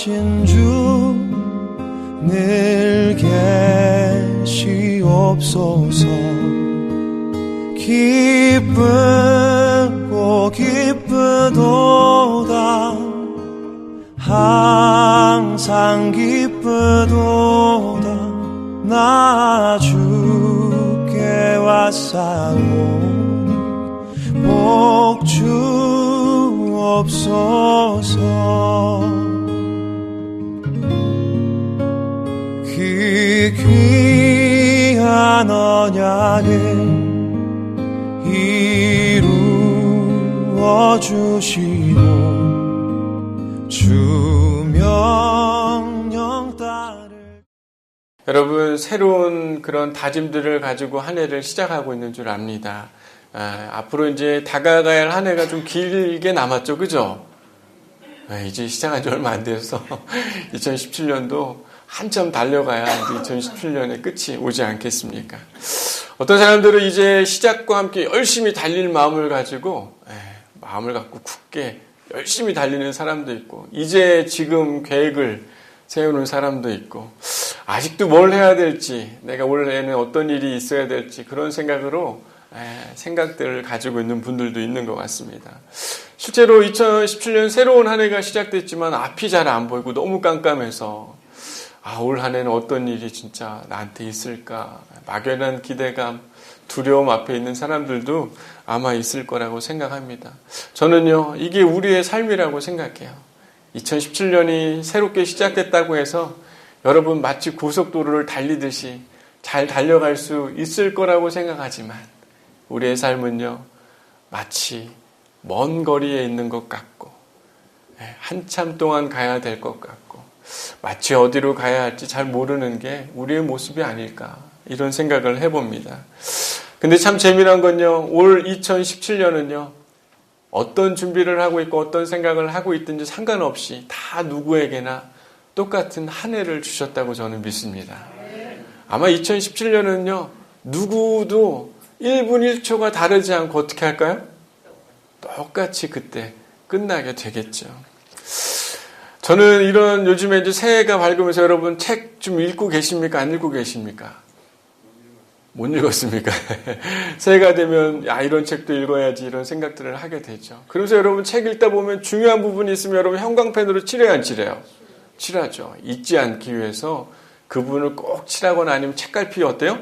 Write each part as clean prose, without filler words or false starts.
하신 주 늘 계시옵소서. 기쁘고 기쁘도다 항상 기쁘도다 나 주께 왔사오니 복 주옵소서. 귀한 언약을 이루어 주시고 주 명령 따를. 여러분, 새로운 그런 다짐들을 가지고 한 해를 시작하고 있는 줄 압니다. 앞으로 이제 다가가야 할 한 해가 좀 길게 남았죠, 그죠? 이제 시작한 지 얼마 안 돼서 2017년도 한참 달려가야 이제 2017년의 끝이 오지 않겠습니까? 어떤 사람들은 이제 시작과 함께 열심히 달릴 마음을 가지고 마음을 갖고 굳게 열심히 달리는 사람도 있고, 이제 지금 계획을 세우는 사람도 있고, 아직도 뭘 해야 될지, 내가 올해는 어떤 일이 있어야 될지 그런 생각으로 생각들을 가지고 있는 분들도 있는 것 같습니다. 실제로 2017년 새로운 한 해가 시작됐지만 앞이 잘 안 보이고 너무 깜깜해서 올 한 해는 어떤 일이 진짜 나한테 있을까, 막연한 기대감, 두려움 앞에 있는 사람들도 아마 있을 거라고 생각합니다. 저는요, 이게 우리의 삶이라고 생각해요. 2017년이 새롭게 시작됐다고 해서 여러분 마치 고속도로를 달리듯이 잘 달려갈 수 있을 거라고 생각하지만, 우리의 삶은요, 마치 먼 거리에 있는 것 같고 한참 동안 가야 될 것 같고 마치 어디로 가야 할지 잘 모르는 게 우리의 모습이 아닐까, 이런 생각을 해봅니다. 근데 참 재미난 건요, 올 2017년은요 어떤 준비를 하고 있고 어떤 생각을 하고 있든지 상관없이 다 누구에게나 똑같은 한 해를 주셨다고 저는 믿습니다. 아마 2017년은요 누구도 1분 1초가 다르지 않고 어떻게 할까요? 똑같이 그때 끝나게 되겠죠. 저는 이런, 요즘에 이제 새해가 밝으면서 여러분 책 좀 읽고 계십니까? 안 읽고 계십니까? 못 읽었습니까? 새해가 되면 이런 책도 읽어야지, 이런 생각들을 하게 되죠. 그러면서 여러분 책 읽다 보면 중요한 부분이 있으면 여러분 형광펜으로 칠해야 안 칠해요? 칠하죠. 잊지 않기 위해서 그 부분을 꼭 칠하거나 아니면 책갈피 어때요?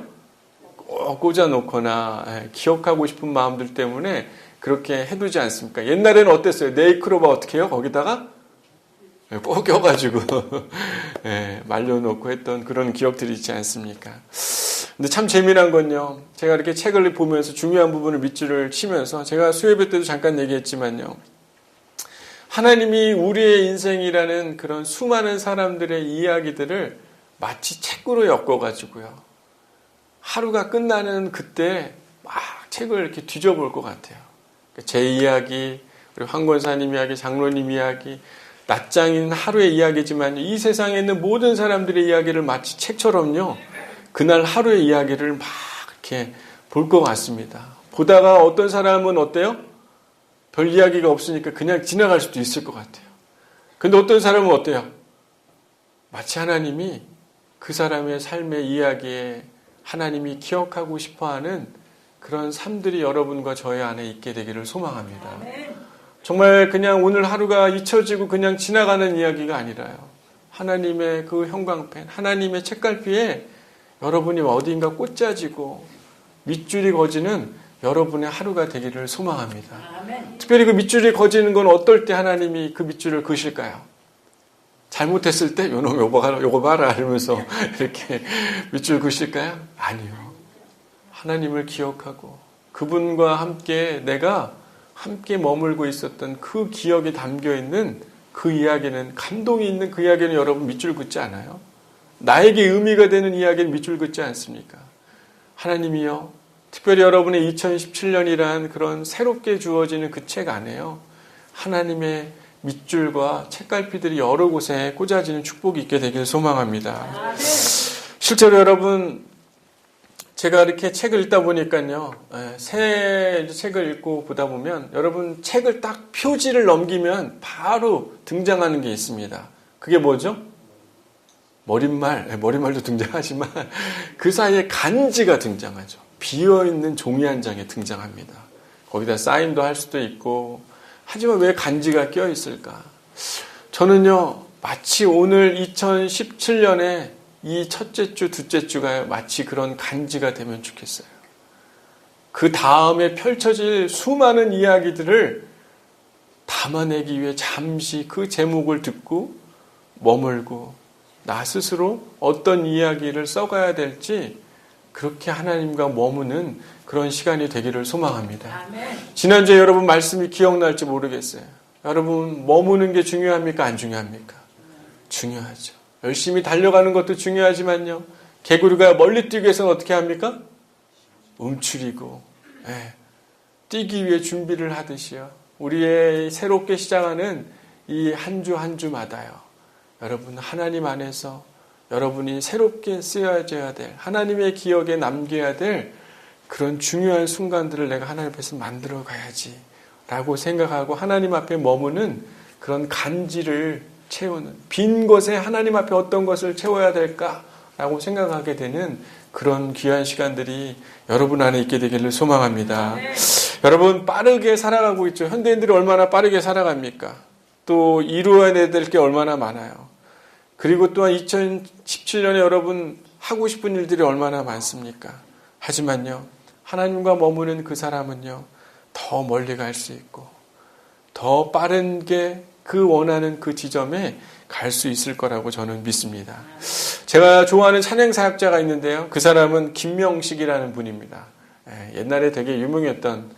꼭 꽂아놓거나 기억하고 싶은 마음들 때문에 그렇게 해두지 않습니까? 옛날에는 어땠어요? 네이크로바 어떻게 해요? 거기다가 꼭 껴가지고 말려놓고 했던 그런 기억들이 있지 않습니까? 근데 참 재미난 건요, 제가 이렇게 책을 보면서 중요한 부분을 밑줄을 치면서, 제가 수요예배 때도 잠깐 얘기했지만요, 하나님이 우리의 인생이라는 그런 수많은 사람들의 이야기들을 마치 책으로 엮어가지고요, 하루가 끝나는 그때 막 책을 이렇게 뒤져볼 것 같아요. 제 이야기, 우리 황 권사님 이야기, 장로님 이야기, 낱장인 하루의 이야기지만 이 세상에 있는 모든 사람들의 이야기를 마치 책처럼요, 그날 하루의 이야기를 막 이렇게 볼 것 같습니다. 보다가 어떤 사람은 어때요? 별 이야기가 없으니까 그냥 지나갈 수도 있을 것 같아요. 근데 어떤 사람은 어때요? 마치 하나님이 그 사람의 삶의 이야기에 하나님이 기억하고 싶어하는 그런 삶들이 여러분과 저의 안에 있게 되기를 소망합니다. 정말 그냥 오늘 하루가 잊혀지고 그냥 지나가는 이야기가 아니라요, 하나님의 그 형광펜, 하나님의 책갈피에 여러분이 어디인가 꽂아지고 밑줄이 거지는 여러분의 하루가 되기를 소망합니다. 특별히 그 밑줄이 거지는 건 어떨 때 하나님이 그 밑줄을 그실까요? 잘못했을 때 요놈 요거 봐라 이러면서 이렇게 밑줄 그실까요? 아니요. 하나님을 기억하고 그분과 함께 내가 함께 머물고 있었던 그 기억이 담겨있는 그 이야기는, 감동이 있는 그 이야기는 여러분 밑줄 긋지 않아요? 나에게 의미가 되는 이야기는 밑줄 긋지 않습니까? 하나님이요, 특별히 여러분의 2017년이란 그런 새롭게 주어지는 그 책 안에요, 하나님의 밑줄과 책갈피들이 여러 곳에 꽂아지는 축복이 있게 되길 소망합니다. 실제로 여러분, 제가 이렇게 책을 읽다 보니까요, 새 책을 읽고 보다 보면 여러분 책을 딱 표지를 넘기면 바로 등장하는 게 있습니다. 그게 뭐죠? 머릿말도 등장하지만 그 사이에 간지가 등장하죠. 비어있는 종이 한 장에 등장합니다. 거기다 사인도 할 수도 있고, 하지만 왜 간지가 껴있을까? 저는요, 마치 오늘 2017년에 이 첫째 주, 둘째 주가 마치 그런 간지가 되면 좋겠어요. 그 다음에 펼쳐질 수많은 이야기들을 담아내기 위해 잠시 그 제목을 듣고 머물고 나 스스로 어떤 이야기를 써가야 될지 그렇게 하나님과 머무는 그런 시간이 되기를 소망합니다. 지난주에 여러분 말씀이 기억날지 모르겠어요. 여러분 머무는 게 중요합니까? 안 중요합니까? 중요하죠. 열심히 달려가는 것도 중요하지만요. 개구리가 멀리 뛰기 위해서는 어떻게 합니까? 움츠리고 뛰기 위해 준비를 하듯이요. 우리의 새롭게 시작하는 이 한 주 한 주마다요. 여러분 하나님 안에서 여러분이 새롭게 쓰여져야 될 하나님의 기억에 남겨야 될 그런 중요한 순간들을 내가 하나님 앞에서 만들어 가야지 라고 생각하고 하나님 앞에 머무는 그런 간지를 채우는 빈 곳에 하나님 앞에 어떤 것을 채워야 될까라고 생각하게 되는 그런 귀한 시간들이 여러분 안에 있게 되기를 소망합니다. 여러분 빠르게 살아가고 있죠. 현대인들이 얼마나 빠르게 살아갑니까? 또 이루어야 될 게 얼마나 많아요. 그리고 또한 2017년에 여러분 하고 싶은 일들이 얼마나 많습니까? 하지만요. 하나님과 머무는 그 사람은요. 더 멀리 갈 수 있고 더 빠른 게 그 원하는 그 지점에 갈 수 있을 거라고 저는 믿습니다. 제가 좋아하는 찬양 사역자가 있는데요. 그 사람은 김명식이라는 분입니다. 옛날에 되게 유명했던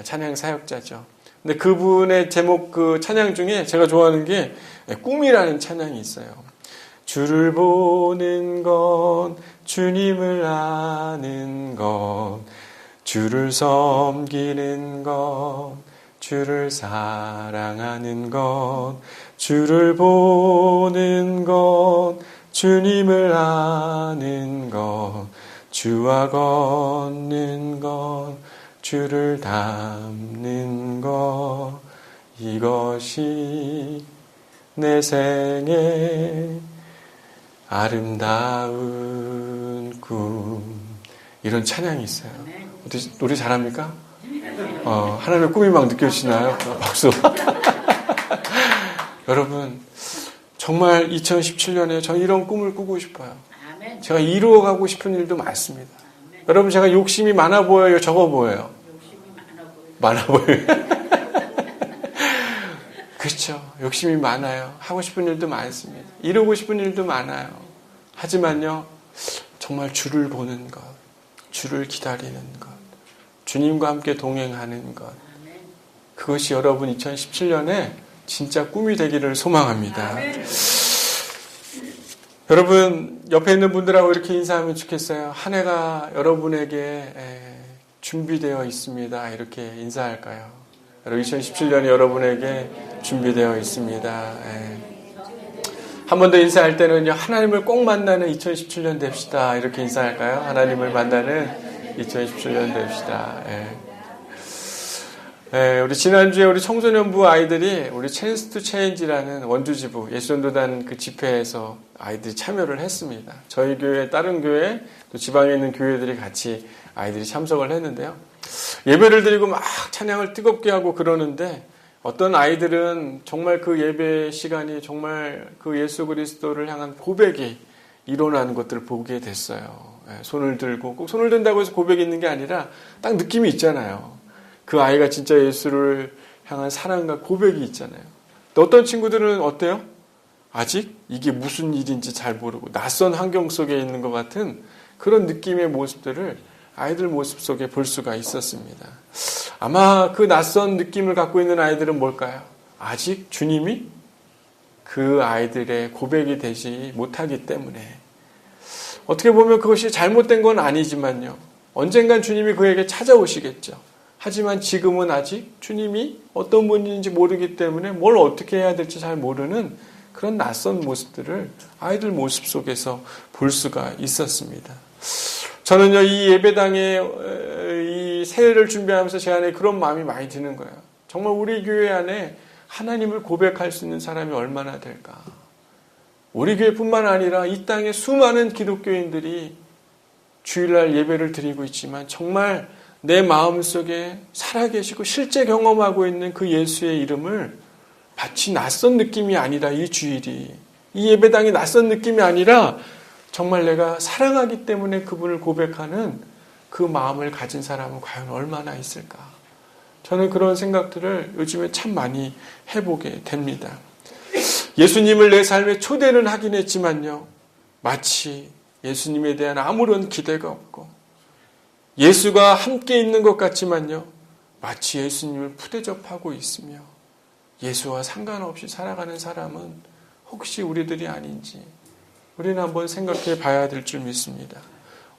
찬양 사역자죠. 근데 그분의 제목 그 찬양 중에 제가 좋아하는 게 꿈이라는 찬양이 있어요. 주를 보는 건 주님을 아는 것, 주를 섬기는 것, 주를 사랑하는 것, 주를 보는 것, 주님을 아는 것, 주와 걷는 것, 주를 닮는 것, 이것이 내 생의 아름다운 꿈. 이런 찬양이 있어요. 노래 잘합니까? 하나님의 꿈이 막 느껴지나요? 박수. 여러분, 정말 2017년에 저 이런 꿈을 꾸고 싶어요. 제가 이루어가고 싶은 일도 많습니다. 여러분, 제가 욕심이 많아 보여요? 적어 보여요? 욕심이 많아 보여요. 그렇죠. 욕심이 많아요. 하고 싶은 일도 많습니다. 이루고 싶은 일도 많아요. 하지만요, 정말 주를 보는 것, 주를 기다리는 것, 주님과 함께 동행하는 것, 그것이 여러분 2017년에 진짜 꿈이 되기를 소망합니다. 여러분 옆에 있는 분들하고 이렇게 인사하면 좋겠어요. 한 해가 여러분에게 준비되어 있습니다. 이렇게 인사할까요? 여러분 2017년이 여러분에게 준비되어 있습니다. 한 번 더 인사할 때는요. 하나님을 꼭 만나는 2017년 됩시다. 이렇게 인사할까요? 하나님을 만나는 2017년 됩시다. 우리 지난주에 우리 청소년부 아이들이 우리 Chance to Change라는 원주지부 예수전도단 그 집회에서 아이들이 참여를 했습니다. 저희 교회, 다른 교회, 또 지방에 있는 교회들이 같이 아이들이 참석을 했는데요. 예배를 드리고 막 찬양을 뜨겁게 하고 그러는데 어떤 아이들은 정말 그 예배 시간이 정말 그 예수 그리스도를 향한 고백이 일어나는 것들을 보게 됐어요. 손을 들고 꼭 손을 든다고 해서 고백이 있는 게 아니라 딱 느낌이 있잖아요. 그 아이가 진짜 예수를 향한 사랑과 고백이 있잖아요. 또 어떤 친구들은 어때요? 아직 이게 무슨 일인지 잘 모르고 낯선 환경 속에 있는 것 같은 그런 느낌의 모습들을 아이들 모습 속에 볼 수가 있었습니다. 아마 그 낯선 느낌을 갖고 있는 아이들은 뭘까요? 아직 주님이 그 아이들의 고백이 되지 못하기 때문에 어떻게 보면 그것이 잘못된 건 아니지만요. 언젠간 주님이 그에게 찾아오시겠죠. 하지만 지금은 아직 주님이 어떤 분인지 모르기 때문에 뭘 어떻게 해야 될지 잘 모르는 그런 낯선 모습들을 아이들 모습 속에서 볼 수가 있었습니다. 저는요, 이 예배당에 이 새해를 준비하면서 제 안에 그런 마음이 많이 드는 거예요. 정말 우리 교회 안에 하나님을 고백할 수 있는 사람이 얼마나 될까? 우리 교회뿐만 아니라 이 땅에 수많은 기독교인들이 주일날 예배를 드리고 있지만 정말 내 마음속에 살아계시고 실제 경험하고 있는 그 예수의 이름을 마치 낯선 느낌이 아니라 이 주일이, 이 예배당이 낯선 느낌이 아니라 정말 내가 사랑하기 때문에 그분을 고백하는 그 마음을 가진 사람은 과연 얼마나 있을까? 저는 그런 생각들을 요즘에 참 많이 해보게 됩니다. 예수님을 내 삶에 초대는 하긴 했지만요, 마치 예수님에 대한 아무런 기대가 없고 예수가 함께 있는 것 같지만요, 마치 예수님을 푸대접하고 있으며 예수와 상관없이 살아가는 사람은 혹시 우리들이 아닌지 우리는 한번 생각해 봐야 될 줄 믿습니다.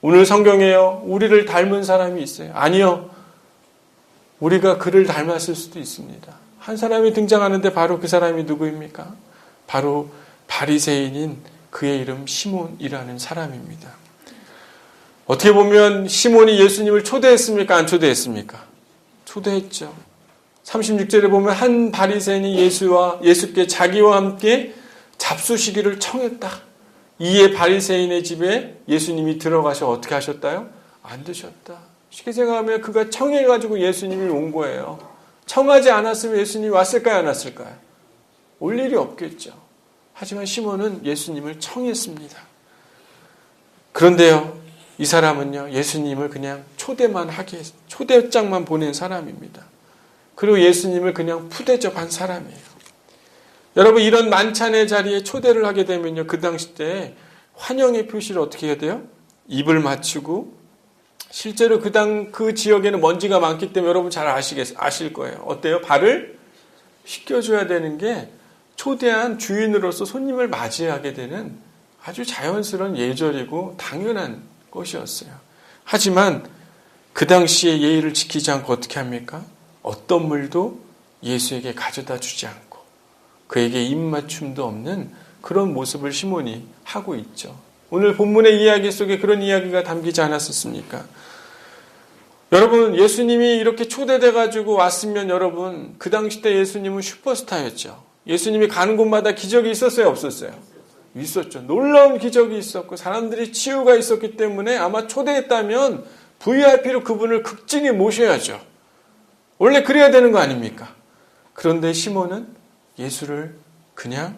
오늘 성경에요, 우리를 닮은 사람이 있어요? 아니요. 우리가 그를 닮았을 수도 있습니다. 한 사람이 등장하는데 바로 그 사람이 누구입니까? 바로 바리새인인 그의 이름 시몬이라는 사람입니다. 어떻게 보면 시몬이 예수님을 초대했습니까? 안 초대했습니까? 초대했죠. 36절에 보면 한 바리새인이 예수께 자기와 함께 잡수시기를 청했다. 이에 바리새인의 집에 예수님이 들어가셔 어떻게 하셨다요? 안 드셨다. 쉽게 생각하면 그가 청해가지고 예수님이 온 거예요. 청하지 않았으면 예수님이 왔을까요? 안 왔을까요? 올 일이 없겠죠. 하지만 시몬은 예수님을 청했습니다. 그런데요, 이 사람은요, 예수님을 그냥 초대장만 보낸 사람입니다. 그리고 예수님을 그냥 푸대접한 사람이에요. 여러분, 이런 만찬의 자리에 초대를 하게 되면요, 그 당시 때 환영의 표시를 어떻게 해야 돼요? 입을 맞추고, 실제로 그 지역에는 먼지가 많기 때문에 여러분 잘 아실 거예요. 어때요? 발을 씻겨줘야 되는 게 초대한 주인으로서 손님을 맞이하게 되는 아주 자연스러운 예절이고 당연한 것이었어요. 하지만 그 당시에 예의를 지키지 않고 어떻게 합니까? 어떤 물도 예수에게 가져다 주지 않고 그에게 입맞춤도 없는 그런 모습을 시몬이 하고 있죠. 오늘 본문의 이야기 속에 그런 이야기가 담기지 않았었습니까? 여러분, 예수님이 이렇게 초대돼가지고 왔으면 여러분, 그 당시 때 예수님은 슈퍼스타였죠. 예수님이 가는 곳마다 기적이 있었어요? 없었어요? 있었죠. 놀라운 기적이 있었고 사람들이 치유가 있었기 때문에 아마 초대했다면 VIP로 그분을 극진히 모셔야죠. 원래 그래야 되는 거 아닙니까? 그런데 시몬은 예수를 그냥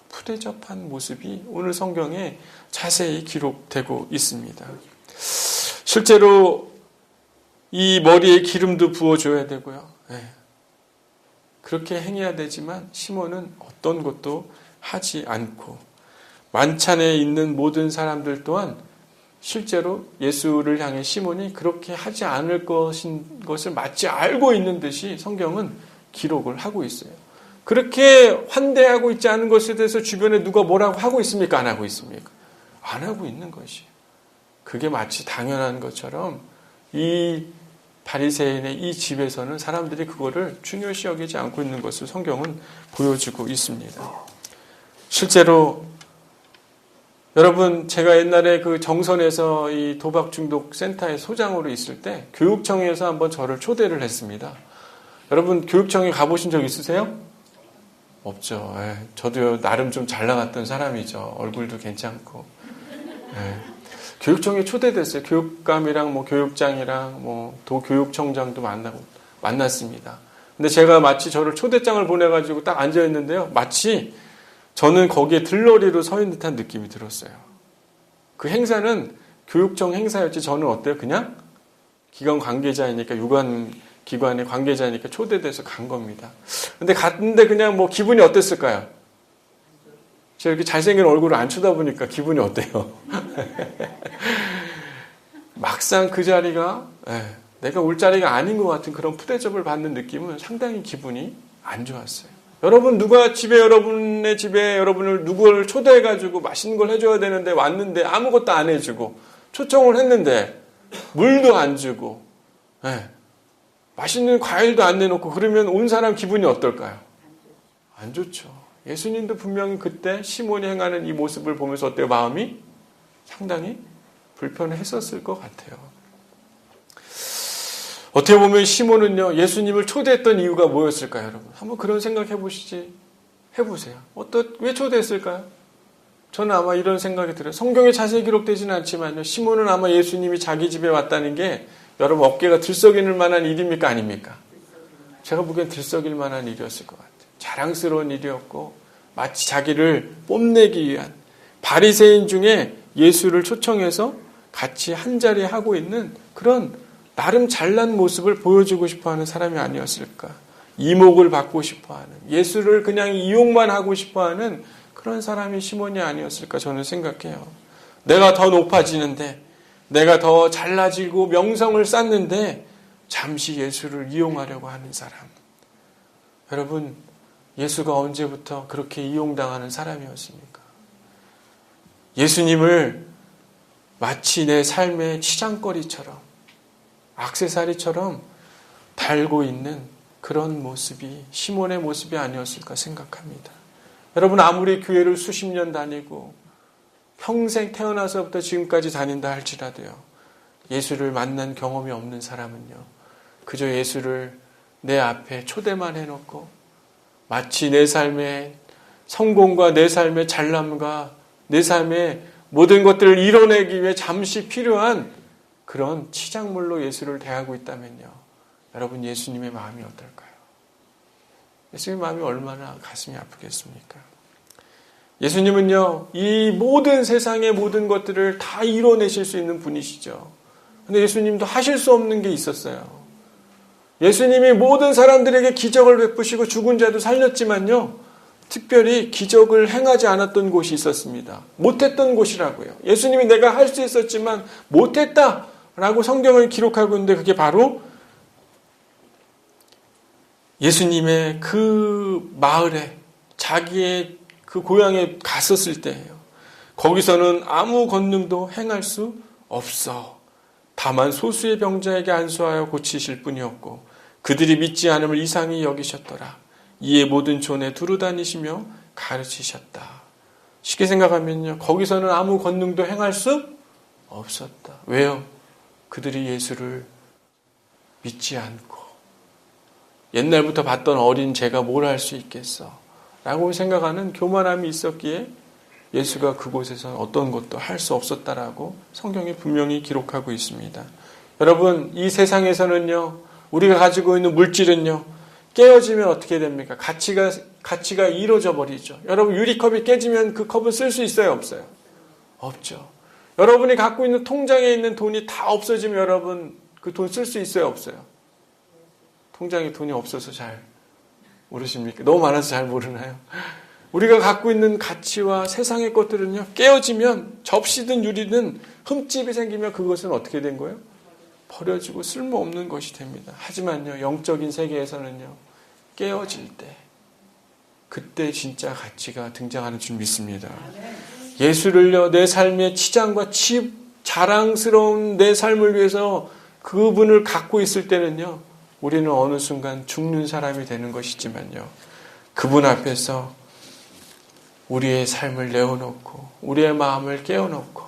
푸대접한 모습이 오늘 성경에 자세히 기록되고 있습니다. 실제로 이 머리에 기름도 부어줘야 되고요. 그렇게 행해야 되지만 시몬은 어떤 것도 하지 않고 만찬에 있는 모든 사람들 또한 실제로 예수를 향해 시몬이 그렇게 하지 않을 것을 마치 알고 있는 듯이 성경은 기록을 하고 있어요. 그렇게 환대하고 있지 않은 것에 대해서 주변에 누가 뭐라고 하고 있습니까? 안 하고 있습니까? 안 하고 있는 것이에요. 그게 마치 당연한 것처럼 이 바리새인의 이 집에서는 사람들이 그거를 중요시 여기지 않고 있는 것을 성경은 보여주고 있습니다. 실제로 여러분, 제가 옛날에 그 정선에서 이 도박 중독 센터의 소장으로 있을 때 교육청에서 한번 저를 초대를 했습니다. 여러분, 교육청에 가보신 적 있으세요? 없죠. 저도 나름 좀 잘 나갔던 사람이죠. 얼굴도 괜찮고. 교육청에 초대됐어요. 교육감이랑 교육장이랑 도교육청장도 만났습니다. 근데 제가 마치 저를 초대장을 보내가지고 딱 앉아있는데요. 마치 저는 거기에 들러리로 서 있는 듯한 느낌이 들었어요. 그 행사는 교육청 행사였지 저는 어때요? 그냥 기관 관계자이니까 유관기관의 관계자니까 초대돼서 간 겁니다. 근데 갔는데 그냥 기분이 어땠을까요? 제가 이렇게 잘생긴 얼굴을 안 쳐다보니까 기분이 어때요? 막상 그 자리가 내가 올 자리가 아닌 것 같은 그런 푸대접을 받는 느낌은 상당히 기분이 안 좋았어요. 여러분, 여러분의 집에 여러분을 누구를 초대해가지고 맛있는 걸 해줘야 되는데 왔는데 아무것도 안 해주고 초청을 했는데 물도 안 주고 맛있는 과일도 안 내놓고 그러면 온 사람 기분이 어떨까요? 안 좋죠. 예수님도 분명히 그때 시몬이 행하는 이 모습을 보면서 어때요? 마음이 상당히 불편했었을 것 같아요. 어떻게 보면 시몬은요, 예수님을 초대했던 이유가 뭐였을까요, 여러분? 한번 그런 생각 해보세요. 왜 초대했을까요? 저는 아마 이런 생각이 들어요. 성경에 자세히 기록되지는 않지만요. 시몬은 아마 예수님이 자기 집에 왔다는 게 여러분 어깨가 들썩이는 만한 일입니까? 아닙니까? 제가 보기엔 들썩일 만한 일이었을 것 같아요. 자랑스러운 일이었고 마치 자기를 뽐내기 위한 바리새인 중에 예수를 초청해서 같이 한자리 하고 있는 그런 나름 잘난 모습을 보여주고 싶어하는 사람이 아니었을까. 이목을 받고 싶어하는 예수를 그냥 이용만 하고 싶어하는 그런 사람이 시몬이 아니었을까 저는 생각해요. 내가 더 높아지는데 내가 더 잘나지고 명성을 쌓는데 잠시 예수를 이용하려고 하는 사람. 여러분 예수가 언제부터 그렇게 이용당하는 사람이었습니까? 예수님을 마치 내 삶의 치장거리처럼 액세서리처럼 달고 있는 그런 모습이 시몬의 모습이 아니었을까 생각합니다. 여러분 아무리 교회를 수십 년 다니고 평생 태어나서부터 지금까지 다닌다 할지라도요. 예수를 만난 경험이 없는 사람은요. 그저 예수를 내 앞에 초대만 해놓고 마치 내 삶의 성공과 내 삶의 잘남과 내 삶의 모든 것들을 이뤄내기 위해 잠시 필요한 그런 치장물로 예수를 대하고 있다면요. 여러분 예수님의 마음이 어떨까요? 예수님의 마음이 얼마나 가슴이 아프겠습니까? 예수님은요. 이 모든 세상의 모든 것들을 다 이뤄내실 수 있는 분이시죠. 근데 예수님도 하실 수 없는 게 있었어요. 예수님이 모든 사람들에게 기적을 베푸시고 죽은 자도 살렸지만요. 특별히 기적을 행하지 않았던 곳이 있었습니다. 못했던 곳이라고요. 예수님이 내가 할 수 있었지만 못했다라고 성경을 기록하고 있는데 그게 바로 예수님의 그 마을에 자기의 그 고향에 갔었을 때예요. 거기서는 아무 권능도 행할 수 없어. 다만 소수의 병자에게 안수하여 고치실 뿐이었고 그들이 믿지 않음을 이상히 여기셨더라. 이에 모든 촌에 두루 다니시며 가르치셨다. 쉽게 생각하면요. 거기서는 아무 권능도 행할 수 없었다. 왜요? 그들이 예수를 믿지 않고 옛날부터 봤던 어린 제가 뭘 할 수 있겠어? 라고 생각하는 교만함이 있었기에 예수가 그곳에서 어떤 것도 할 수 없었다라고 성경이 분명히 기록하고 있습니다. 여러분, 이 세상에서는요, 우리가 가지고 있는 물질은요, 깨어지면 어떻게 됩니까? 가치가 이루어져 버리죠. 여러분, 유리컵이 깨지면 그 컵을 쓸 수 있어요? 없어요? 없죠. 여러분이 갖고 있는 통장에 있는 돈이 다 없어지면 여러분, 그 돈 쓸 수 있어요? 없어요? 통장에 돈이 없어서 잘 모르십니까? 너무 많아서 잘 모르나요? 우리가 갖고 있는 가치와 세상의 것들은요, 깨어지면 접시든 유리든 흠집이 생기면 그것은 어떻게 된 거예요? 버려지고 쓸모없는 것이 됩니다. 하지만요, 영적인 세계에서는요, 깨어질 때, 그때 진짜 가치가 등장하는 줄 믿습니다. 예수를요, 내 삶의 치장과 자랑스러운 내 삶을 위해서 그분을 갖고 있을 때는요, 우리는 어느 순간 죽는 사람이 되는 것이지만요, 그분 앞에서 우리의 삶을 내어놓고 우리의 마음을 깨워놓고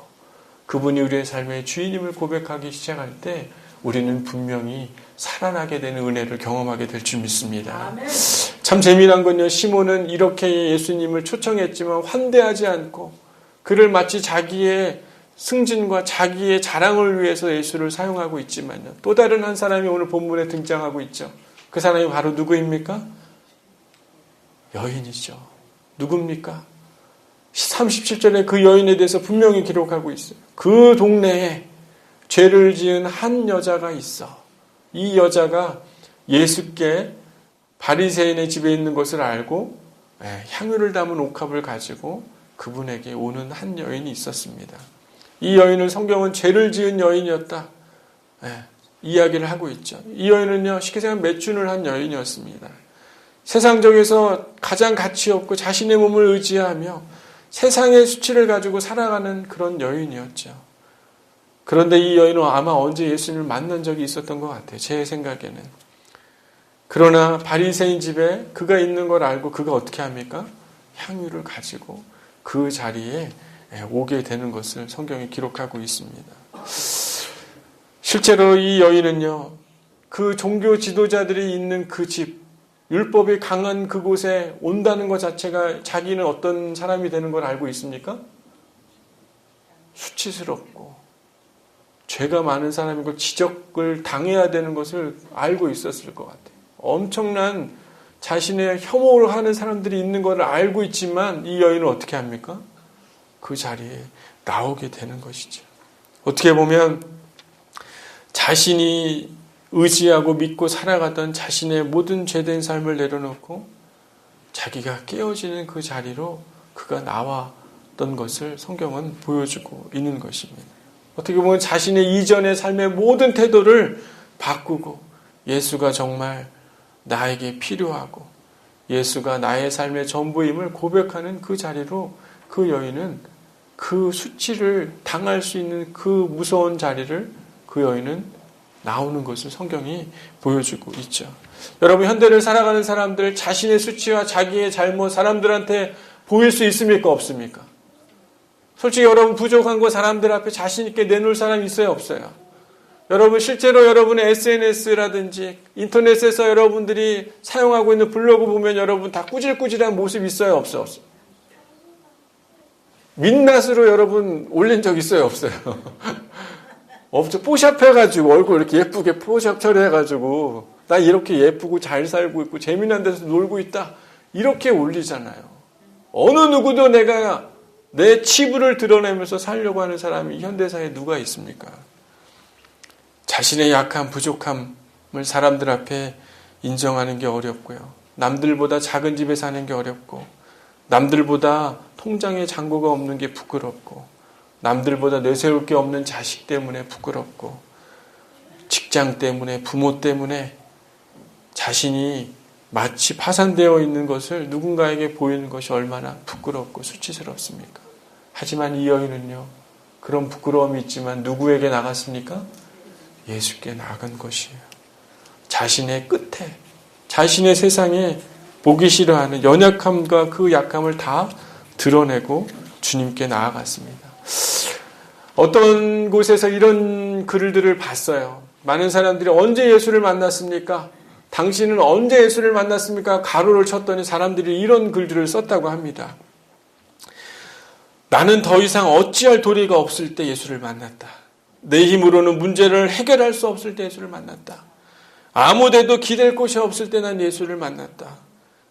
그분이 우리의 삶의 주인임을 고백하기 시작할 때 우리는 분명히 살아나게 되는 은혜를 경험하게 될 줄 믿습니다. 아멘. 참 재미난 건요. 시몬은 이렇게 예수님을 초청했지만 환대하지 않고 그를 마치 자기의 승진과 자기의 자랑을 위해서 예수를 사용하고 있지만요. 또 다른 한 사람이 오늘 본문에 등장하고 있죠. 그 사람이 바로 누구입니까? 여인이죠. 누굽니까? 37절에 그 여인에 대해서 분명히 기록하고 있어요. 그 동네에 죄를 지은 한 여자가 있어. 이 여자가 예수께 바리새인의 집에 있는 것을 알고 향유를 담은 옥합을 가지고 그분에게 오는 한 여인이 있었습니다. 이 여인을 성경은 죄를 지은 여인이었다. 이야기를 하고 있죠. 이 여인은요, 쉽게 생각하면 매춘을 한 여인이었습니다. 세상적에서 가장 가치 없고 자신의 몸을 의지하며 세상의 수치를 가지고 살아가는 그런 여인이었죠. 그런데 이 여인은 아마 언제 예수님을 만난 적이 있었던 것 같아요. 제 생각에는. 그러나 바리새인 집에 그가 있는 걸 알고 그가 어떻게 합니까? 향유를 가지고 그 자리에 오게 되는 것을 성경이 기록하고 있습니다. 실제로 이 여인은요, 그 종교 지도자들이 있는 그 집, 율법이 강한 그곳에 온다는 것 자체가 자기는 어떤 사람이 되는 걸 알고 있습니까? 수치스럽고 죄가 많은 사람인 걸 지적을 당해야 되는 것을 알고 있었을 것 같아요. 엄청난 자신의 혐오를 하는 사람들이 있는 것을 알고 있지만 이 여인은 어떻게 합니까? 그 자리에 나오게 되는 것이죠. 어떻게 보면 자신이 의지하고 믿고 살아가던 자신의 모든 죄된 삶을 내려놓고 자기가 깨어지는 그 자리로 그가 나왔던 것을 성경은 보여주고 있는 것입니다. 어떻게 보면 자신의 이전의 삶의 모든 태도를 바꾸고 예수가 정말 나에게 필요하고 예수가 나의 삶의 전부임을 고백하는 그 자리로 그 여인은 그 수치를 당할 수 있는 그 무서운 자리를 그 여인은 나오는 것을 성경이 보여주고 있죠. 여러분, 현대를 살아가는 사람들 자신의 수치와 자기의 잘못 사람들한테 보일 수 있습니까? 없습니까? 솔직히 여러분 부족한 거 사람들 앞에 자신 있게 내놓을 사람 있어요? 없어요? 여러분 실제로 여러분의 SNS라든지 인터넷에서 여러분들이 사용하고 있는 블로그 보면 여러분 다 꾸질꾸질한 모습 있어요? 없어요? 민낯으로 여러분 올린 적 있어요? 없어요? 없죠. 뽀샵 해가지고 얼굴 이렇게 예쁘게 뽀샵 처리해가지고 나 이렇게 예쁘고 잘 살고 있고 재미난 데서 놀고 있다 이렇게 올리잖아요. 어느 누구도 내가 내 치부를 드러내면서 살려고 하는 사람이 현대사에 누가 있습니까? 자신의 약한 부족함을 사람들 앞에 인정하는 게 어렵고요. 남들보다 작은 집에 사는 게 어렵고 남들보다 통장에 잔고가 없는 게 부끄럽고 남들보다 내세울 게 없는 자식 때문에 부끄럽고 직장 때문에 부모 때문에 자신이 마치 파산되어 있는 것을 누군가에게 보이는 것이 얼마나 부끄럽고 수치스럽습니까? 하지만 이 여인은요, 그런 부끄러움이 있지만 누구에게 나갔습니까? 예수께 나간 것이에요. 자신의 끝에, 자신의 세상에 보기 싫어하는 연약함과 그 약함을 다 드러내고 주님께 나아갔습니다. 어떤 곳에서 이런 글들을 봤어요. 많은 사람들이 언제 예수를 만났습니까? 당신은 언제 예수를 만났습니까? 가로를 쳤더니 사람들이 이런 글들을 썼다고 합니다. 나는 더 이상 어찌할 도리가 없을 때 예수를 만났다. 내 힘으로는 문제를 해결할 수 없을 때 예수를 만났다. 아무데도 기댈 곳이 없을 때 난 예수를 만났다.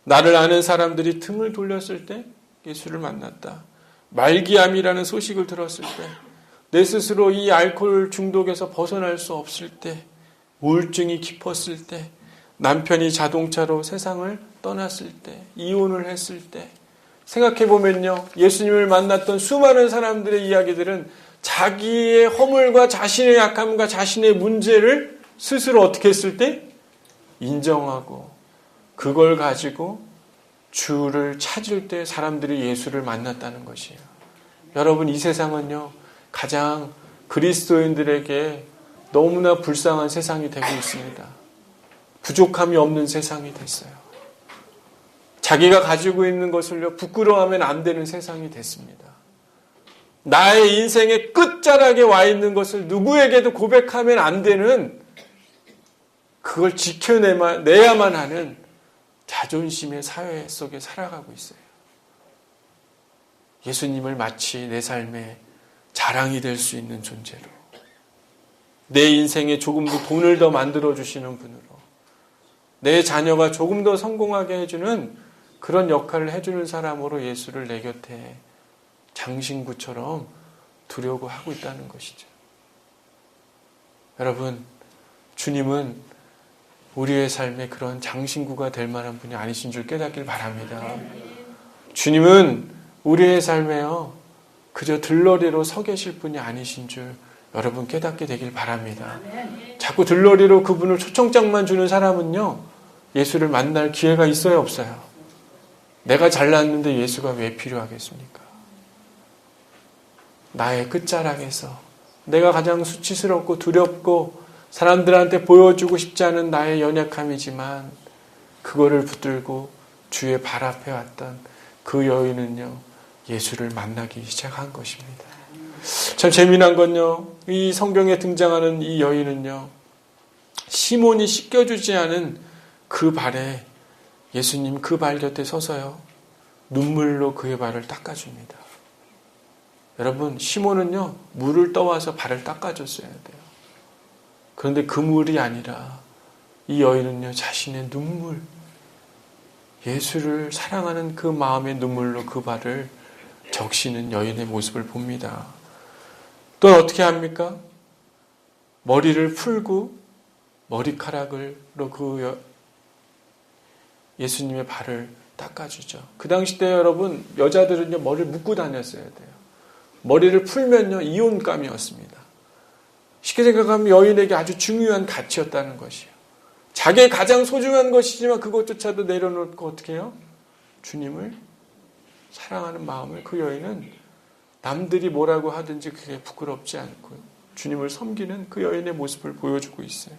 나를 아는 사람들이 등을 돌렸을 때 예수를 만났다. 말기암이라는 소식을 들었을 때, 내 스스로 이 알코올 중독에서 벗어날 수 없을 때, 우울증이 깊었을 때, 남편이 자동차로 세상을 떠났을 때, 이혼을 했을 때, 생각해보면요, 예수님을 만났던 수많은 사람들의 이야기들은 자기의 허물과 자신의 약함과 자신의 문제를 스스로 어떻게 했을 때? 인정하고 그걸 가지고 주를 찾을 때 사람들이 예수를 만났다는 것이에요. 여러분, 이 세상은요, 가장 그리스도인들에게 너무나 불쌍한 세상이 되고 있습니다. 부족함이 없는 세상이 됐어요. 자기가 가지고 있는 것을요, 부끄러워하면 안 되는 세상이 됐습니다. 나의 인생의 끝자락에 와 있는 것을 누구에게도 고백하면 안 되는, 그걸 지켜내야만 하는 자존심의 사회 속에 살아가고 있어요. 예수님을 마치 내 삶의 자랑이 될 수 있는 존재로, 내 인생에 조금 더 돈을 더 만들어주시는 분으로, 내 자녀가 조금 더 성공하게 해주는 그런 역할을 해주는 사람으로 예수를 내 곁에 장신구처럼 두려고 하고 있다는 것이죠. 여러분, 주님은 우리의 삶에 그런 장신구가 될 만한 분이 아니신 줄 깨닫길 바랍니다. 주님은 우리의 삶에요, 그저 들러리로 서 계실 분이 아니신 줄 여러분 깨닫게 되길 바랍니다. 자꾸 들러리로 그분을 초청장만 주는 사람은요, 예수를 만날 기회가 있어요, 없어요? 내가 잘났는데 예수가 왜 필요하겠습니까? 나의 끝자락에서 내가 가장 수치스럽고 두렵고 사람들한테 보여주고 싶지 않은 나의 연약함이지만 그거를 붙들고 주의 발 앞에 왔던 그 여인은요, 예수를 만나기 시작한 것입니다. 참 재미난 건요, 이 성경에 등장하는 이 여인은요, 시몬이 씻겨주지 않은 그 발에 예수님 그 발 곁에 서서요, 눈물로 그의 발을 닦아줍니다. 여러분, 시몬은요, 물을 떠와서 발을 닦아줬어야 돼요. 그런데 그 물이 아니라 이 여인은요, 자신의 눈물, 예수를 사랑하는 그 마음의 눈물로 그 발을 적시는 여인의 모습을 봅니다. 또 어떻게 합니까? 머리를 풀고 머리카락으로 그 예수님의 발을 닦아주죠. 그 당시 때 여러분, 여자들은요, 머리를 묶고 다녔어야 돼요. 머리를 풀면요, 이혼감이었습니다. 쉽게 생각하면 여인에게 아주 중요한 가치였다는 것이요. 자기의 가장 소중한 것이지만 그것조차도 내려놓고 어떻게 해요? 주님을 사랑하는 마음을 그 여인은 남들이 뭐라고 하든지 그게 부끄럽지 않고요. 주님을 섬기는 그 여인의 모습을 보여주고 있어요.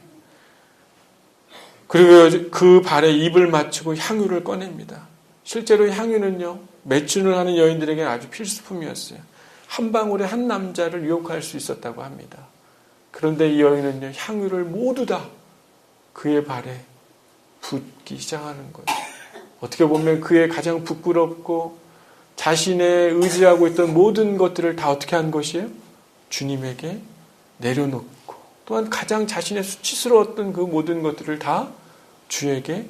그리고 그 발에 입을 맞추고 향유를 꺼냅니다. 실제로 향유는요, 매춘을 하는 여인들에게는 아주 필수품이었어요. 한 방울에 한 남자를 유혹할 수 있었다고 합니다. 그런데 이 여인은요, 향유를 모두 다 그의 발에 붓기 시작하는 거죠. 어떻게 보면 그의 가장 부끄럽고 자신의 의지하고 있던 모든 것들을 다 어떻게 한 것이에요? 주님에게 내려놓고, 또한 가장 자신의 수치스러웠던 그 모든 것들을 다 주에게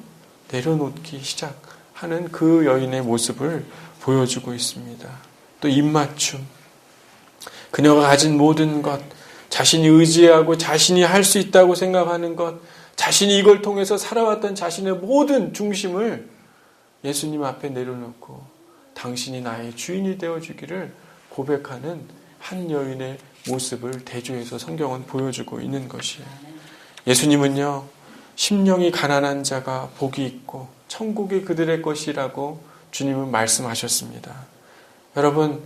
내려놓기 시작하는 그 여인의 모습을 보여주고 있습니다. 또 입맞춤, 그녀가 가진 모든 것, 자신이 의지하고 자신이 할 수 있다고 생각하는 것, 자신이 이걸 통해서 살아왔던 자신의 모든 중심을 예수님 앞에 내려놓고 당신이 나의 주인이 되어주기를 고백하는 한 여인의 모습을 대조해서 성경은 보여주고 있는 것이에요. 예수님은요, 심령이 가난한 자가 복이 있고 천국이 그들의 것이라고 주님은 말씀하셨습니다. 여러분,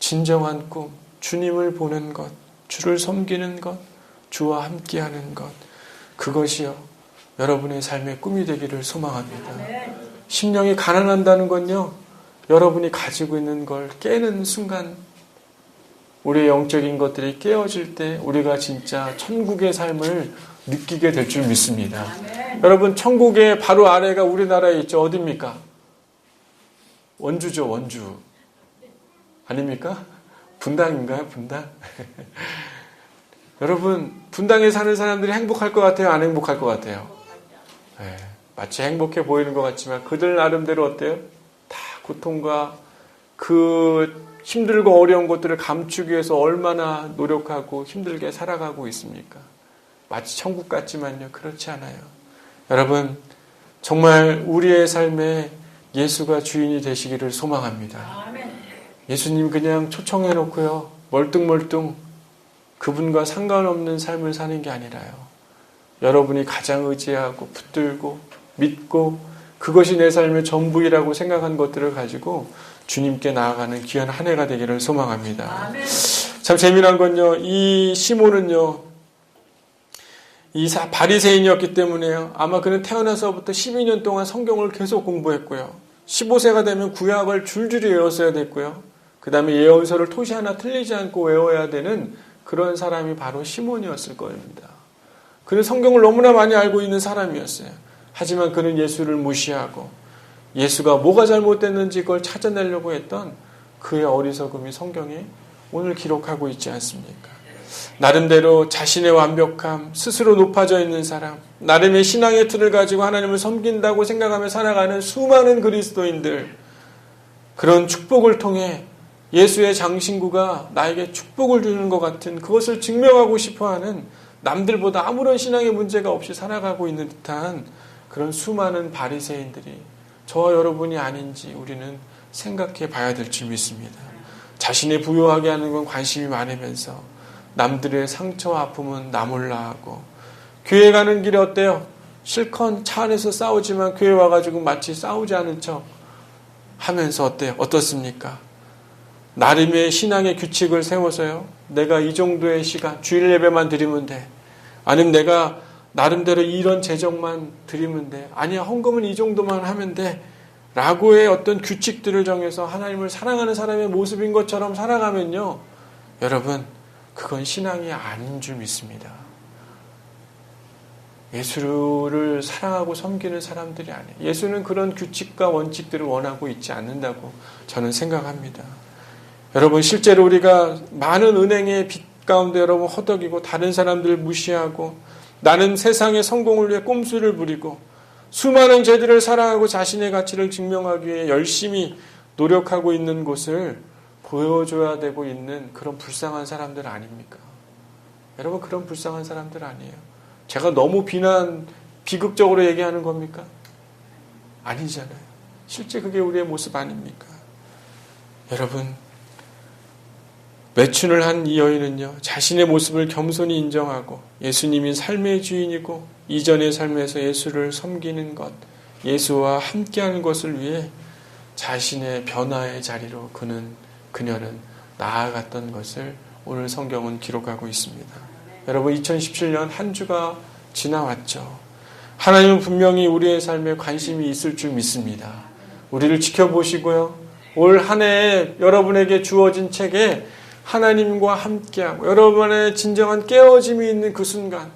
진정한 꿈, 주님을 보는 것, 주를 섬기는 것, 주와 함께하는 것, 그것이요, 여러분의 삶의 꿈이 되기를 소망합니다. 심령이 가난한다는 건요, 여러분이 가지고 있는 걸 깨는 순간, 우리의 영적인 것들이 깨어질 때 우리가 진짜 천국의 삶을 느끼게 될 줄 믿습니다. 여러분, 천국의 바로 아래가 우리나라에 있죠. 어디입니까? 원주죠, 원주. 아닙니까? 분당인가요? 분당? 여러분, 분당에 사는 사람들이 행복할 것 같아요? 안 행복할 것 같아요? 네, 마치 행복해 보이는 것 같지만 그들 나름대로 어때요? 다 고통과 그 힘들고 어려운 것들을 감추기 위해서 얼마나 노력하고 힘들게 살아가고 있습니까? 마치 천국 같지만요, 그렇지 않아요. 여러분, 정말 우리의 삶에 예수가 주인이 되시기를 소망합니다. 예수님 그냥 초청해놓고요, 멀뚱멀뚱 그분과 상관없는 삶을 사는 게 아니라요, 여러분이 가장 의지하고 붙들고 믿고 그것이 내 삶의 전부이라고 생각한 것들을 가지고 주님께 나아가는 귀한 한 해가 되기를 소망합니다. 아멘. 참 재미난 건요, 이 시몬은요, 이 바리새인이었기 때문에요, 아마 그는 태어나서부터 12년 동안 성경을 계속 공부했고요, 15세가 되면 구약을 줄줄이 외웠어야 됐고요, 그 다음에 예언서를 토시 하나 틀리지 않고 외워야 되는 그런 사람이 바로 시몬이었을 겁니다. 그는 성경을 너무나 많이 알고 있는 사람이었어요. 하지만 그는 예수를 무시하고 예수가 뭐가 잘못됐는지 그걸 찾아내려고 했던 그의 어리석음이 성경에 오늘 기록하고 있지 않습니까? 나름대로 자신의 완벽함, 스스로 높아져 있는 사람, 나름의 신앙의 틀을 가지고 하나님을 섬긴다고 생각하며 살아가는 수많은 그리스도인들, 그런 축복을 통해 예수의 장신구가 나에게 축복을 주는 것 같은 그것을 증명하고 싶어하는, 남들보다 아무런 신앙의 문제가 없이 살아가고 있는 듯한 그런 수많은 바리새인들이 저와 여러분이 아닌지 우리는 생각해 봐야 될 줄 믿습니다. 자신이 부유하게 하는 건 관심이 많으면서 남들의 상처와 아픔은 나 몰라 하고, 교회 가는 길에 어때요? 실컷 차 안에서 싸우지만 교회 와가지고 마치 싸우지 않은 척 하면서 어때요? 어떻습니까? 나름의 신앙의 규칙을 세워서요, 내가 이 정도의 시간, 주일 예배만 드리면 돼. 아니면 내가 나름대로 이런 재정만 드리면 돼. 아니야, 헌금은 이 정도만 하면 돼. 라고의 어떤 규칙들을 정해서 하나님을 사랑하는 사람의 모습인 것처럼 살아가면요, 여러분, 그건 신앙이 아닌 줄 믿습니다. 예수를 사랑하고 섬기는 사람들이 아니에요. 예수는 그런 규칙과 원칙들을 원하고 있지 않는다고 저는 생각합니다. 여러분 실제로 우리가 많은 은행의 빚 가운데 여러분 허덕이고 다른 사람들 무시하고 나는 세상의 성공을 위해 꼼수를 부리고 수많은 죄들을 사랑하고 자신의 가치를 증명하기 위해 열심히 노력하고 있는 곳을 보여줘야 되고 있는 그런 불쌍한 사람들 아닙니까? 여러분 그런 불쌍한 사람들 아니에요. 제가 너무 비극적으로 얘기하는 겁니까? 아니잖아요. 실제 그게 우리의 모습 아닙니까? 여러분 매춘을 한 이 여인은요, 자신의 모습을 겸손히 인정하고 예수님이 삶의 주인이고 이전의 삶에서 예수를 섬기는 것, 예수와 함께하는 것을 위해 자신의 변화의 자리로 그녀는 나아갔던 것을 오늘 성경은 기록하고 있습니다. 여러분 2017년 한 주가 지나왔죠. 하나님은 분명히 우리의 삶에 관심이 있을 줄 믿습니다. 우리를 지켜보시고요. 올 한 해에 여러분에게 주어진 책에 하나님과 함께하고 여러분의 진정한 깨어짐이 있는 그 순간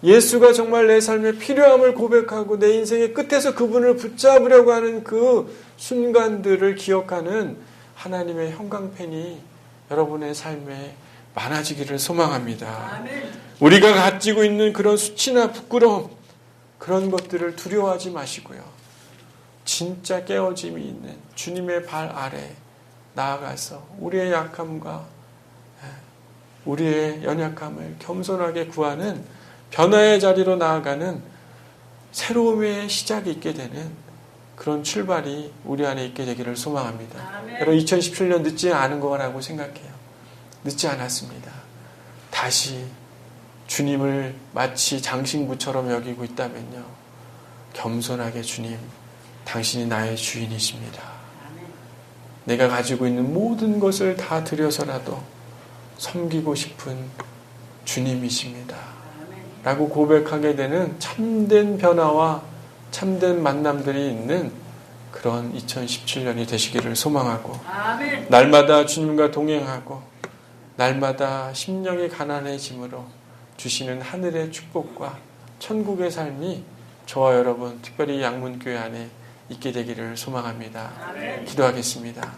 예수가 정말 내 삶의 필요함을 고백하고 내 인생의 끝에서 그분을 붙잡으려고 하는 그 순간들을 기억하는 하나님의 형광펜이 여러분의 삶에 많아지기를 소망합니다. 우리가 가지고 있는 그런 수치나 부끄러움 그런 것들을 두려워하지 마시고요. 진짜 깨어짐이 있는 주님의 발 아래 나아가서 우리의 약함과 우리의 연약함을 겸손하게 구하는 변화의 자리로 나아가는 새로움의 시작이 있게 되는 그런 출발이 우리 안에 있게 되기를 소망합니다. 아멘. 여러분 2017년 늦지 않은 거라고 생각해요. 늦지 않았습니다. 다시 주님을 마치 장신구처럼 여기고 있다면요. 겸손하게 주님, 당신이 나의 주인이십니다. 아멘. 내가 가지고 있는 모든 것을 다 드려서라도 섬기고 싶은 주님이십니다. 라고 고백하게 되는 참된 변화와 참된 만남들이 있는 그런 2017년이 되시기를 소망하고 아멘. 날마다 주님과 동행하고 날마다 심령이 가난해짐으로 주시는 하늘의 축복과 천국의 삶이 저와 여러분 특별히 양문교회 안에 있게 되기를 소망합니다. 아멘. 기도하겠습니다.